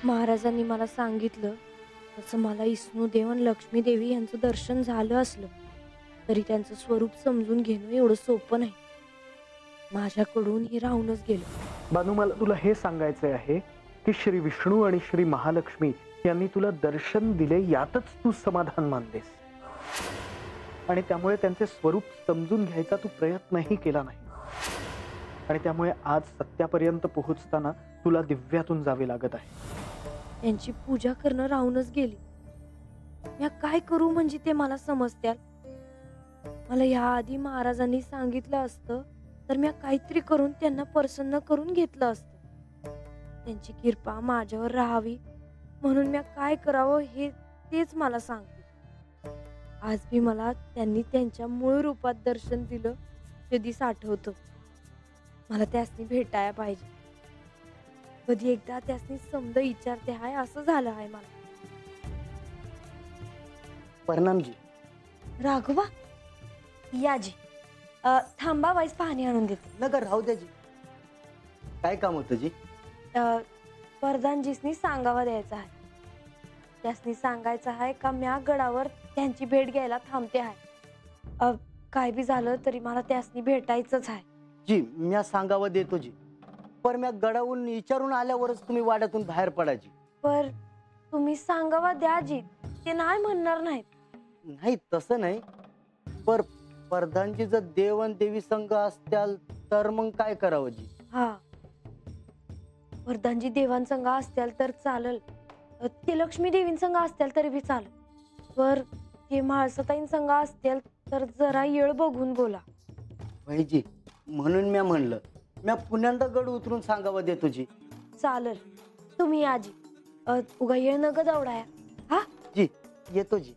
महाराजांनी मला सांगितलं तसं मला विष्णुदेव आणि लक्ष्मी देवी यांचं दर्शन झालं असलं तरी त्यांचं स्वरूप समजून घेणं एवढं सोपं नाही. माझ्याकडून हे राहूनच गेलं. बानू, मला तुला हे सांगायचं आहे की श्री विष्णू आणि श्री महालक्ष्मी यांनी तुला दर्शन दिले यातच तू समाधान मानलेस आणि त्यामुळे त्यांचे स्वरूप समजून घ्यायचा तू प्रयत्नही केला नाही आणि त्यामुळे आज सत्यापर्यंत पोहोचताना तुला दिव्यातून जावे लागत आहे. त्यांची पूजा करणं राहूनच गेली. मी काय करू म्हणजे ते मला समजत्याल. मला याआधी महाराजांनी सांगितलं असतं तर मी काहीतरी करून त्यांना प्रसन्न करून घेतलं असतं. त्यांची कृपा माझ्यावर राहावी म्हणून मी काय करावं हे तेच मला सांगते. आज भी मला त्यांनी त्यांच्या मूळ रूपात दर्शन दिलं ते दिस आठवतं. मला त्यासनी भेटायला पाहिजे. कधी एकदा त्यासनी समज विचारते हाय असं झालं आहे मला. परिणामजी. राघवा या जी. थांबा वाईस पाणी आणून देते. नका राहू द्या जी. काय काम होतं जी? प्रधानजीसनी सांगावा द्यायचा आहे. त्यासनी सांगायचं आहे का म्या गडावर त्यांची भेट घ्यायला थांबते आहे. काय बी झालं तरी मला त्यासनी भेटायचंच आहे. जी म्या सांगावं देतो जी, पर म्या गडावून विचारून आल्यावरच तुम्ही वाड्यातून बाहेर पडायची. पर तुम्ही सांगावा द्या जी, ते नाही म्हणणार नाहीत. नाही तसं नाही, पर प्रधानजी जर देव आणि देवी संघ असत्याल तर मग काय करावं जी? हा, प्रधानजी देवांसंग असत्याल तर चालेल. ते लक्ष्मी देवींसंग असत्याल तरी बी चालेल. पर ते म्हाळसाताईं संग असत्याल तर जरा येळ बघून बोला. भाईजी म्हणून म्या म्हणलं म्या पुण्यांदा गड उतरून सांगावं देतो जी. चालेल, तुम्ही आजी. उगा येळ नग दवडाया. हा जी येतो जी.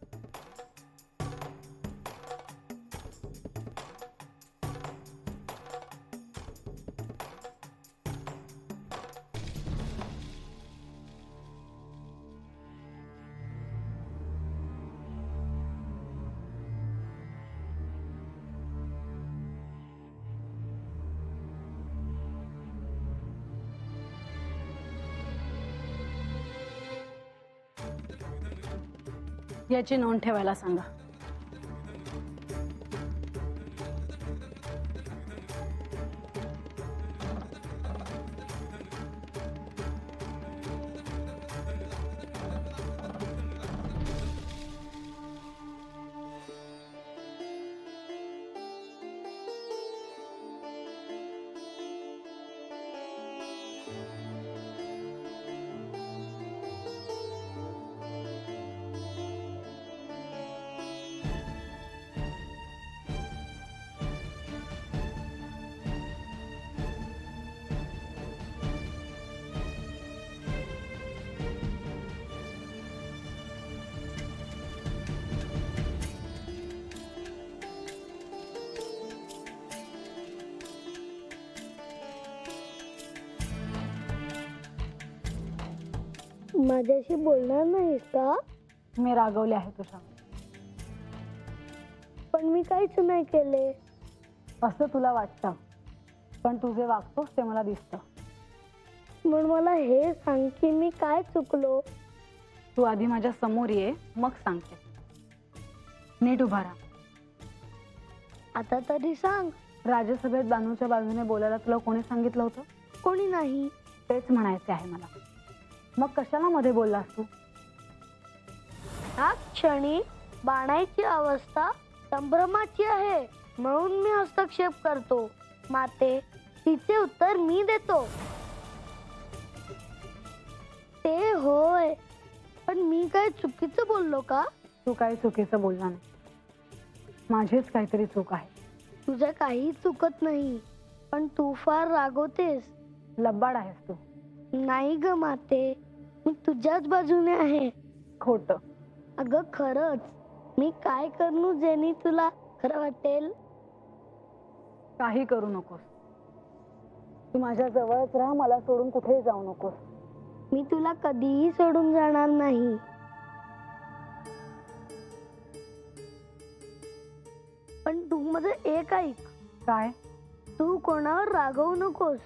याची नोंद ठेवायला सांगा. माझ्याशी बोलणार नाहीस का? मी रागवले आहे तुझ्या. पण मी काहीच नाही केले. असं तुला वाटतं, पण तू जे वागतोस ते मला दिसतं. म्हणून मला हे सांग की मी काय चुकलो. तू आधी माझ्या समोर ये, मग सांगते. नीट उभा राहा. आता तरी सांग. राज्यसभेत बानूच्या बाजूने बोलायला तुला कोणी सांगितलं होतं? कोणी नाही. तेच म्हणायचे आहे मला. मग कशाला मध्ये बोललास तू? ह्या क्षणी बाणाची अवस्था संभ्रमाची आहे म्हणून मी हस्तक्षेप करतो. माते, तिचे उत्तर मी देतो. ते होय, पण मी काय चुकीचं बोललो का? तू काही चुकीचं बोलला नाही. माझीच काहीतरी चूक आहे. तुझं काही चुकत नाही, पण तू फार रागवतेस. लब्बाड आहेस तू. नाही ग माते, मी तुझ्याच बाजूने आहे. खोटं. अगं खरंच. मी काय करू जेनी तुला खरं वाटेल? काही करू नकोस. तू माझ्या जवळच राहा, मला सोडून कुठेही जाऊ नकोस. मी तुला कधीही सोडून जाणार नाही. पण तू माझं एक ऐक. काय? तू कोणावर रागवू नकोस.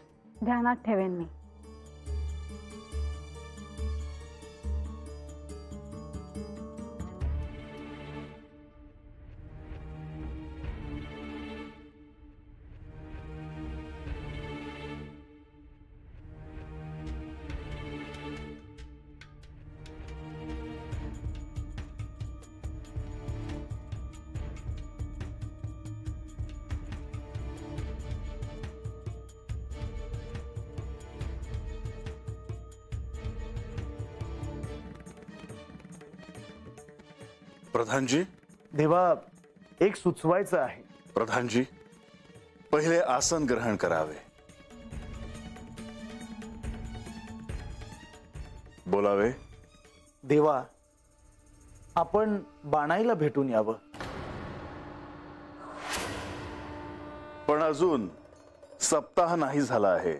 ध्यानात ठेवेन मी. प्रधानजी. देवा, एक सुचवायचं आहे. प्रधानजी, पहिले आसन ग्रहण करावे. बोलावे. देवा, आपण बाणाईला भेटून यावं. पण अजून सप्ताह नाही झाला आहे,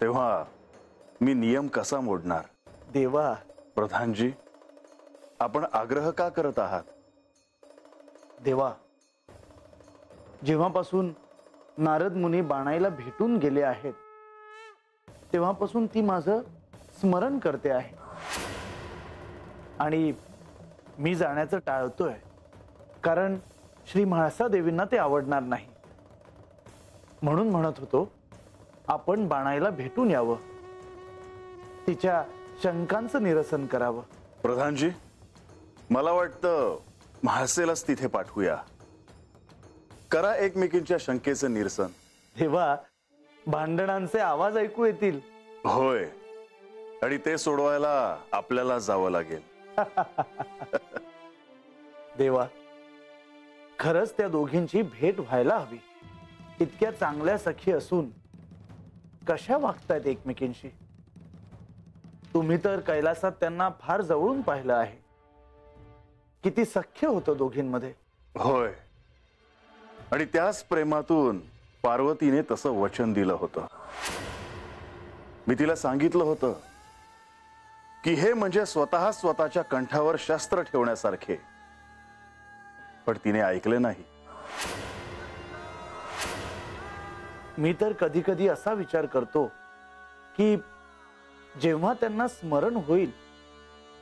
तेव्हा मी नियम कसा मोडणार? देवा. प्रधानजी, आपण आग्रह का करत आहात? देवा, जेव्हापासून नारद मुनी बाणाईला भेटून गेले आहेत तेव्हापासून ती माझं स्मरण करते आहे आणि मी जाण्याचं टाळतोय, कारण श्री म्हाळसा देवींना ते आवडणार नाही. म्हणून म्हणत होतो आपण बाणाईला भेटून यावं, तिच्या शंकांचं निरसन करावं. प्रधानजी, मला वाटतं म्हाळसेलाच तिथे पाठवूया. करा एकमेकींच्या शंकेचं निरसन. तेव्हा भांडणांचे आवाज ऐकू येतील. होय, आणि ते सोडवायला आपल्याला जावं लागेल. देवा, खरंच त्या दोघींची भेट व्हायला हवी. इतक्या चांगल्या सखी असून कशा वागतायत एकमेकींशी? तुम्ही तर कैलासात त्यांना फार जवळून पाहिलं आहे. किती सख्य होतं दोघींमध्ये. होय, आणि त्याच प्रेमातून पार्वतीने तसं वचन दिलं होतं. मी तिला सांगितलं होतं की हे म्हणजे स्वतः स्वतःच्या कंठावर शस्त्र ठेवण्यासारखे, पण तिने ऐकले नाही. मी तर कधी कधी असा विचार करतो की जेव्हा त्यांना स्मरण होईल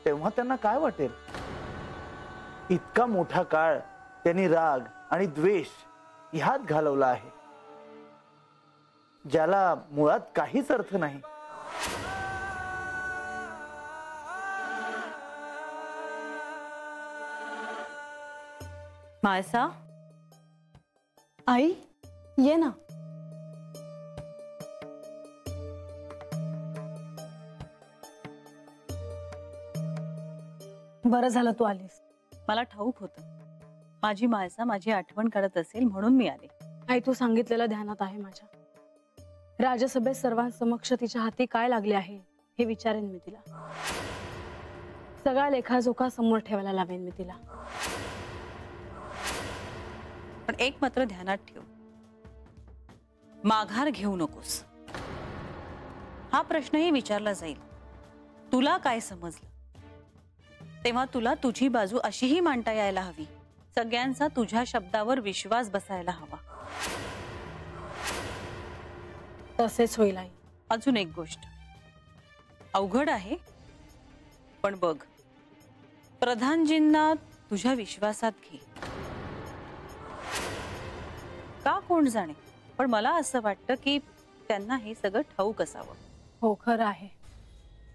तेव्हा त्यांना काय वाटेल? इतका मोठा काळ त्यांनी राग आणि द्वेष ह्यात घालवला आहे, ज्याला मुळात काहीच अर्थ नाही. म्हाळसा, आई, ये ना. बरं झालं तू आलीस. मला ठाऊक होतं माझी म्हाळसा माझी आठवण काढत असेल म्हणून मी आले. आई, तू सांगितलेलं ध्यानात आहे माझ्या. राजसभेत सर्वांसमक्ष तिच्या हाती काय लागले आहे हे विचारेन मी तिला. सगळा लेखाजोखा समोर ठेवायला लावेन मी तिला. पण एक मात्र ध्यानात ठेव, माघार घेऊ नकोस. हा प्रश्नही विचारला जाईल, तुला काय समजलं, तेव्हा तुला तुझी बाजू अशीही मांडता यायला हवी. सगळ्यांचा तुझ्या शब्दावर विश्वास बसायला हवा. तसेच होईल आई. अजून एक गोष्ट, अवघड आहे पण बघ, प्रधानजींना तुझ्या विश्वासात घे. का कोण जाणे, पण मला असं वाटतं की त्यांना हे सगळं ठाऊक असावं. हो, खरं आहे.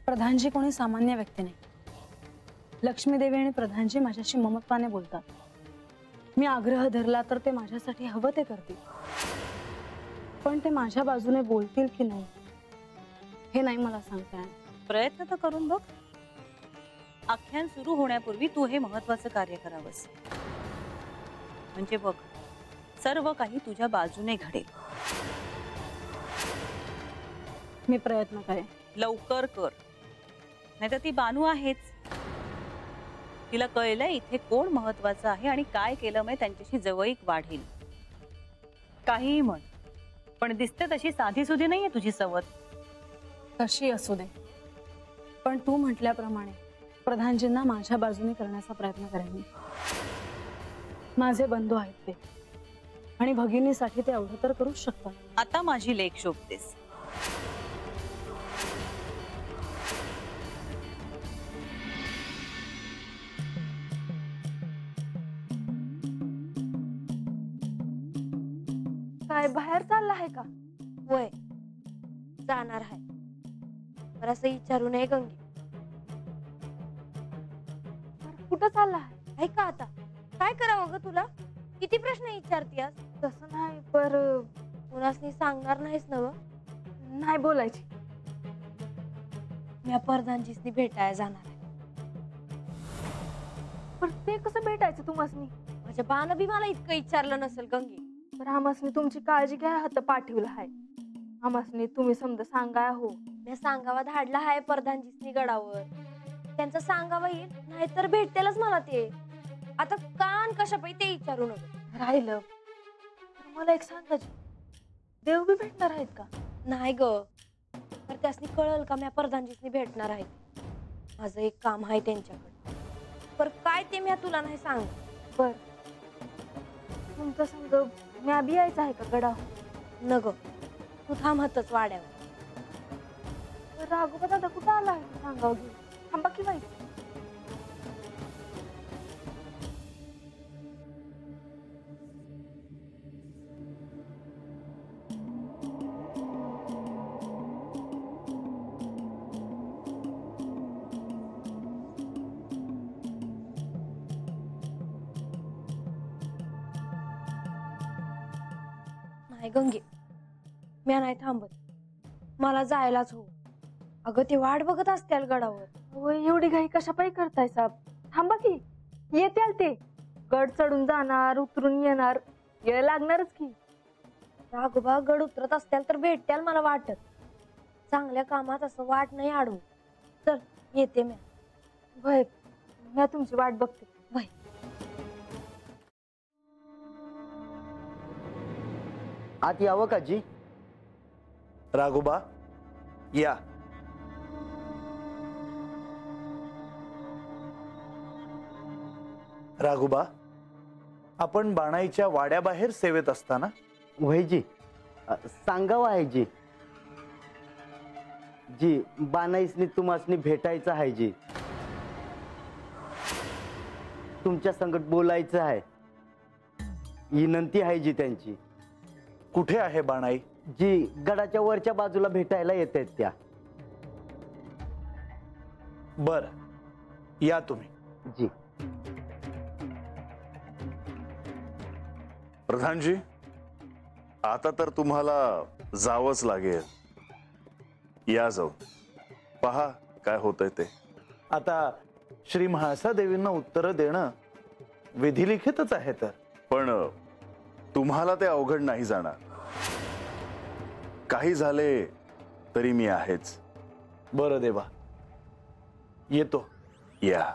प्रधानजी कोणी सामान्य व्यक्ती नाही. लक्ष्मीदेवी आणि प्रधानजी माझ्याशी ममत्वाने बोलतात. मी आग्रह धरला तर ते माझ्यासाठी हवं ते करतील, पण ते माझ्या बाजूने बोलतील की नाही हे नाही मला सांगता येणार. प्रयत्न तर करून बघ. आख्यान सुरू होण्यापूर्वी तू हे महत्वाचं कार्य करावंस, म्हणजे बघ सर्व काही तुझ्या बाजूने घडेल. मी प्रयत्न करेन. लवकर कर, नाहीतर ती बानू आहेच. तिला कळलंय इथे कोण महत्वाचं आहे आणि काय केलं मग त्यांच्याशी जवळीक वाढेल. काहीही म्हण, पण दिसते तशी साधी सुधी नाहीये तुझी सवत. कशी असू दे, पण तू म्हटल्याप्रमाणे प्रधानजींना माझ्या बाजूने करण्याचा प्रयत्न करेन मी. माझे बंधू आहेत ते, आणि भगिनीसाठी ते एवढं तर करूच शकतात. आता माझी लेख शोभतेस. काय बाहेर चालला आहे का? वय जाणार आहे. मला असं विचारू नये गंगे. कुठं चालला आहे का? आता काय करावं ग तुला? किती प्रश्न विचारतीस? तसं नाही, पर कुणासनी सांगणार नाहीस ना? नाही बोलायची. मी प्रधानजीसनी भेटायला जाणार आहे. पण ते कसं भेटायचं तुम्हासनी? माझ्या बानं बी मला इतकं विचारलं नसेल गंगे. तर आमासनी तुमची काळजी घ्या हात पाठवलं हाय. आमासनी तुम्ही समजा सांगाय हो. मी सांगावा धाडला हाय प्रधानजीसनी गडावर. त्यांचा सांगावा येईल नाहीतर भेटतेलच मला ते. आता कान कशा पाहिजे ते विचारू नको. राहिलं तर मला एक सांगायची, देव बी भेटणार आहेत का? नाही ग, तर त्यासनी कळल का मी प्रधानजीसनी भेटणार आहे. माझं एक काम आहे त्यांच्याकडे, पर काय ते मी तुला नाही सांग. बर, तुमचं संग मी बी यायचं आहे का गडावर? न ग, तू थांबतच वाड्यावर. राघोबा दादा कुठं आला आहे सांगाव घेऊन? थांबा की बाई. नाही गंगे, मी नाही थांबत. मला जायलाच हो. अगं ते वाट बघत असतील गडावर. एवढी घाई कशा पायी करताय साहेब? थांबा की, येतील ते. गड चढून जाणार, उतरून येणार, वेळ लागणारच की. राघोबा गड उतरत असतील तर भेटत्याल मला वाटत. चांगल्या कामात असं वाट नाही अडवून. चल येते मी. भय, मी तुमची वाट बघते. भय. आत यावं का जी? राघोबा या. राघोबा, आपण बाणाईच्या वाड्याबाहेर सेवेत असताना वय जी, सांगावं आहे जी. जी, बानाईसनी तुम्हासनी भेटायचं आहे जी. तुमच्या संगत बोलायचं आहे. विनंती आहे जी त्यांची. कुठे आहे बाणाई? जी, गडाच्या वरच्या बाजूला भेटायला येत आहेत त्या. बर, या तुम्ही. जी. प्रधानजी, आता तर तुम्हाला जावंच लागेल. या जाऊ, पहा काय होतंय ते. आता श्री म्हाळसा देवींना उत्तर देणं विधिलिखितच आहे. तर पण तुम्हाला ते अवघड नाही जाणार. काही झाले तरी मी आहेच. बरं देवा, येतो. या.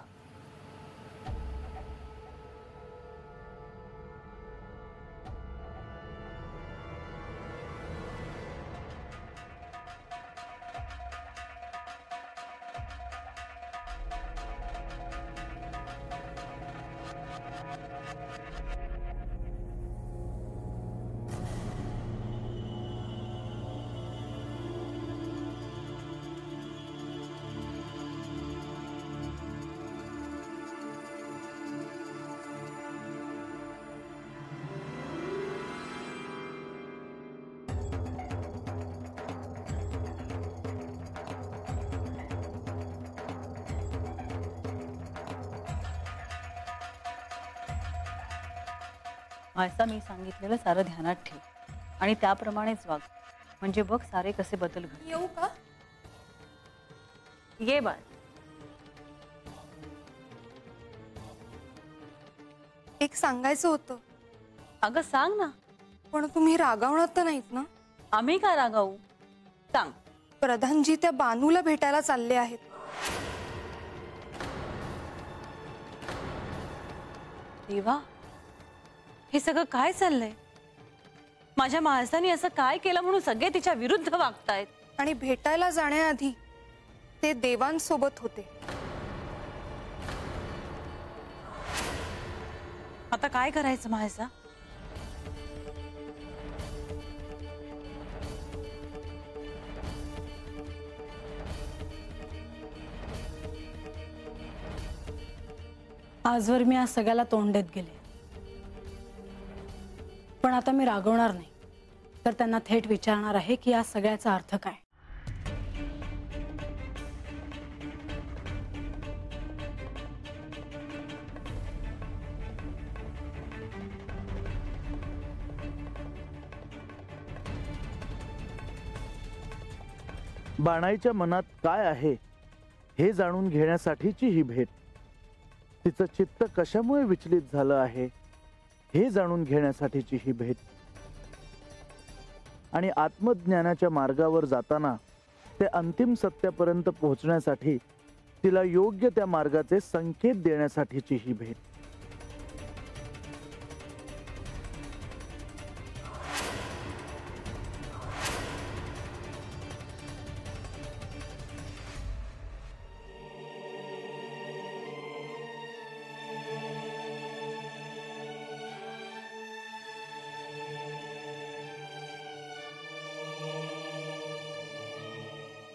असं मी सांगितलेलं सारं ध्यानात ठेव आणि त्याप्रमाणेच वाग. म्हणजे बघ सारे कसे बदल घडतील. येऊ का? ये बाळ. एक सांगायचं होतं. अगं सांग ना. पण तुम्ही रागावणार तर नाहीत ना? आम्ही का रागावू? सांग. प्रधानजी त्या बानूला भेटायला चालले आहेत. देवा, हे सगळं काय चाललंय? माझ्या माणसाने असं काय केलं म्हणून सगळे तिच्या विरुद्ध वागतायत? आणि भेटायला जाण्याआधी ते देवांसोबत होते. आता काय करायचं मायसा? आजवर मी आज सगळ्याला तोंड देत गेले, पण आता मी रागवणार नाही. तर त्यांना थेट विचारणार आहे की या सगळ्याचा अर्थ काय. बाणाईच्या मनात काय आहे हे जाणून घेण्यासाठीची ही भेट. तिचं चित्त कशामुळे विचलित झालं आहे हे जाणून घेण्यासाठीची ही भेट. आणि आत्मज्ञानाच्या मार्गावर जाताना ते अंतिम सत्यापर्यंत पोहोचण्यासाठी तिला योग्य त्या मार्गाचे संकेत देण्यासाठीची ही भेट.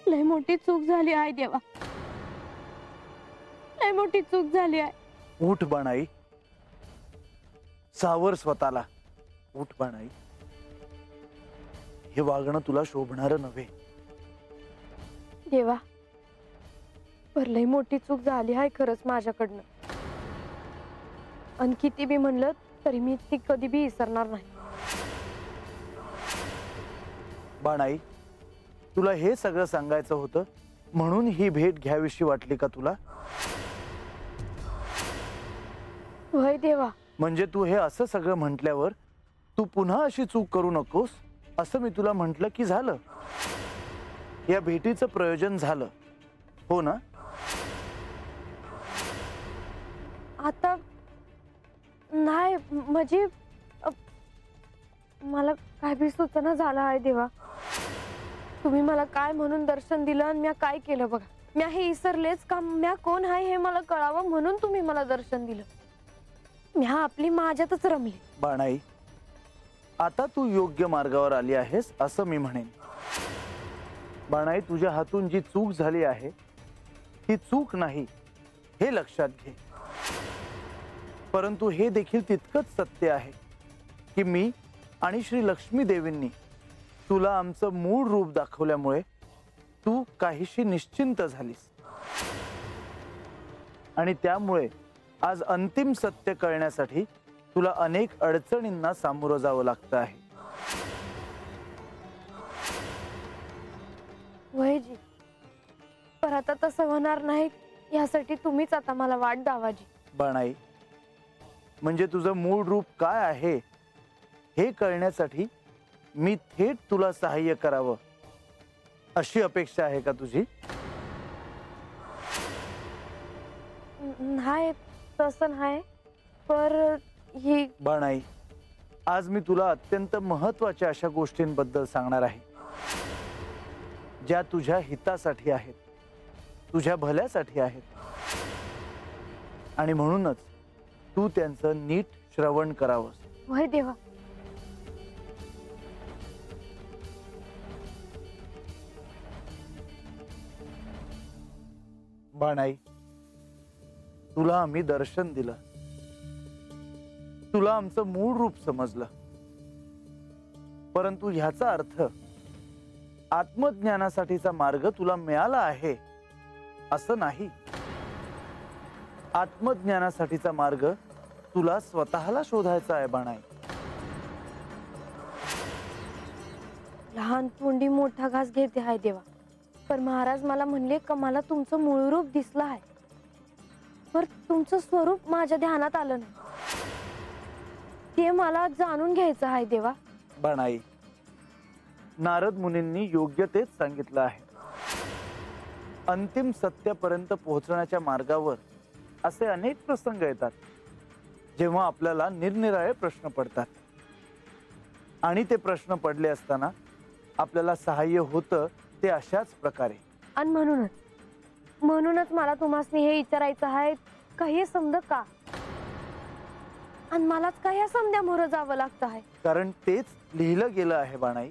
लय मोठी चूक झाली आहे देवा, लय मोठी चूक झाली आहे. उठ बाणाई, सावर स्वतःला. उठ बाणाई, हे वागणं तुला शोभणार नव्हे. देवा, पर लय मोठी चूक झाली आहे खरंच माझ्याकडनं. आणि किती बी म्हणलं तरी मी ती कधी बी विसरणार नाही. बाणाई, तुला हे सगळं सांगायचं होतं म्हणून ही भेट घ्यावीशी वाटली का तुला? होय देवा. म्हणजे तू हे असं सगळं म्हटल्यावर तू पुन्हा अशी चूक करू नकोस असं मी तुला म्हटलं की झालं? या भेटीचं प्रयोजन झालं हो ना? आता नाही म्हणजे मला काय बी सुचना झालं आहे देवा. तुम्ही मला काय म्हणून दर्शन दिलं आणि म्या काय केलं बघा. म्या हे विसरलेच का म्या कोण आहे हे मला कळावं म्हणून तुम्ही मला दर्शन दिलं. म्या आपली माझ्यातच रमली. बाणाई, आता तू योग्य मार्गावर आली आहेस असं मी म्हणेन. बाणाई, तुझ्या हातून जी चूक झाली आहे ती चूक नाही हे लक्षात घे. परंतु हे देखील तितकंच सत्य आहे की मी आणि श्री लक्ष्मी देवींनी तुला आमचं मूळ रूप दाखवल्यामुळे तू काहीशी निश्चिंत झालीस. आणि त्यामुळे आज अंतिम सत्य कळण्यासाठी तुला अनेक अडचणींना सामोरं जावं लागतं आहे. वयजी, पर आता तसं होणार नाही यासाठी तुम्हीच आता मला वाट दावाजी. बाणाई, म्हणजे तुझं मूळ रूप काय आहे हे कळण्यासाठी मी थेट तुला सहाय्य करावं अशी अपेक्षा आहे का तुझी? नाही तसं नाही, पर ही बाणाई, आज मी तुला अत्यंत महत्वाच्या अशा गोष्टींबद्दल सांगणार आहे ज्या तुझ्या हितासाठी आहेत, तुझ्या भल्यासाठी आहेत. आणि म्हणूनच तू त्यांचं नीट श्रवण करावंस. वय देवा. बाणाई, तुला आम्ही दर्शन दिलं, तुला आमचं मूळ रूप समजलं, परंतु ह्याचा अर्थ आत्मज्ञानासाठीचा मार्ग तुला मिळाला आहे असं नाही. आत्मज्ञानासाठीचा मार्ग तुला स्वतःला शोधायचा आहे बाणाई. लहान तोंडी मोठा घास घेते हाय देवा. पर महाराज मला म्हणले का मला तुमचं मूळ रूप दिसलं आहे, पर तुमचं स्वरूप माझ्या ध्यानात आलं नाही. ते मला जाणून घ्यायचं आहे देवा. बाणाई, नारद मुनींनी योग्य तेच सांगितलं आहे. अंतिम सत्यापर्यंत पोहोचण्याच्या मार्गावर असे अनेक प्रसंग येतात जेव्हा आपल्याला निरनिराळे प्रश्न पडतात. आणि ते प्रश्न पडले असताना आपल्याला सहाय्य होतं ते अशाच प्रकारे. आणि म्हणूनच मला तुम्हाला हे विचारायचं आहे का हे समज का, आणि मलाच का ह्या समध्या मोर जावं लागतं आहे. कारण तेच लिहिलं गेलं आहे बाणाई